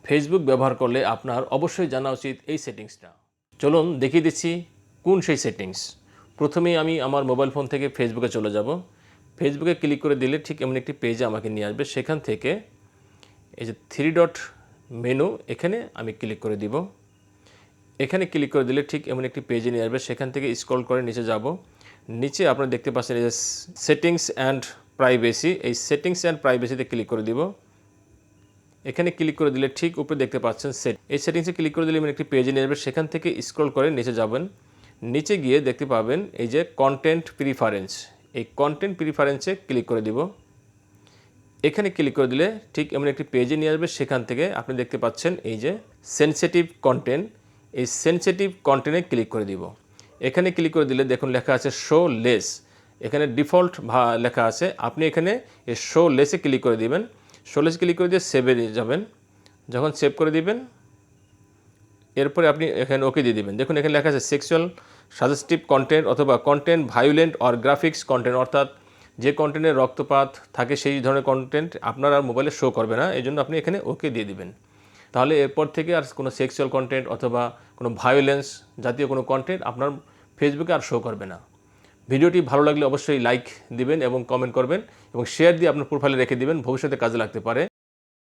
Facebook ব্যবহার করলে আপনার অবশ্যই জানা উচিত এই সেটিংসটা। চলুন দেখিয়ে দিচ্ছি কোন সেই সেটিংস। প্রথমেই আমি আমার মোবাইল ফোন থেকে ফেসবুকে চলে যাব। ফেসবুকে ক্লিক করে দিলে ঠিক এমন একটি পেজে আমাকে নিয়ে আসবে। সেখান থেকে এই যে থ্রি ডট মেনু, এখানে আমি ক্লিক করে দিব। এখানে ক্লিক করে দিলে ঠিক এমন একটি পেজে নিয়ে আসবে। সেখান থেকে স্ক্রল করে নিচে যাব। নিচে আপনারা দেখতে পাচ্ছেন এই যে সেটিংস অ্যান্ড প্রাইভেসি, এই সেটিংস অ্যান্ড প্রাইভেসিতে ক্লিক করে দিব। এখানে ক্লিক করে দিলে ঠিক উপরে দেখতে পাচ্ছেন এই সেটিংসে ক্লিক করে দিলে এমন একটি পেজে নিয়ে আসবে। সেখান থেকে স্ক্রল করে নিচে যাবেন। নিচে গিয়ে দেখতে পাবেন এই যে কন্টেন্ট প্রিফারেন্স, এই কন্টেন্ট প্রিফারেন্সে ক্লিক করে দিব। এখানে ক্লিক করে দিলে ঠিক এমন একটি পেজে নিয়ে আসবে। সেখান থেকে আপনি দেখতে পাচ্ছেন এই যে সেনসিটিভ কন্টেন্ট, এই সেনসিটিভ কন্টেন্টে ক্লিক করে দিব। এখানে ক্লিক করে দিলে দেখুন লেখা আছে শো লেস, এখানে ডিফল্ট লেখা আছে। আপনি এখানে এই শো লেসে ক্লিক করে দিবেন। শো লেসে ক্লিক করে দিয়ে সেভে যাবেন। যখন সেভ করে দিবেন এরপরে আপনি এখানে ওকে দিয়ে দিবেন। দেখুন এখানে লেখা আছে সেক্সুয়াল সাজেস্টিভ কন্টেন্ট অথবা content violent or graphics content, অর্থাৎ যে কন্টেন্টে রক্তপাত থাকে সেই ধরনের কন্টেন্ট আপনার আর মোবাইলে শো করবে না। এই জন্য আপনি এখানে ওকে দিয়ে দিবেন। তাহলে এরপর থেকে আর কোনো সেক্সুয়াল কন্টেন্ট অথবা কোনো ভায়োলেন্স জাতীয় কোনো কন্টেন্ট আপনার ফেসবুকে আর শো করবে না। ভিডিওটি ভালো লাগলে অবশ্যই লাইক দিবেন এবং কমেন্ট করবেন এবং শেয়ার দিয়ে আপনার প্রোফাইলে রেখে দিবেন, ভবিষ্যতে কাজে লাগতে পারে।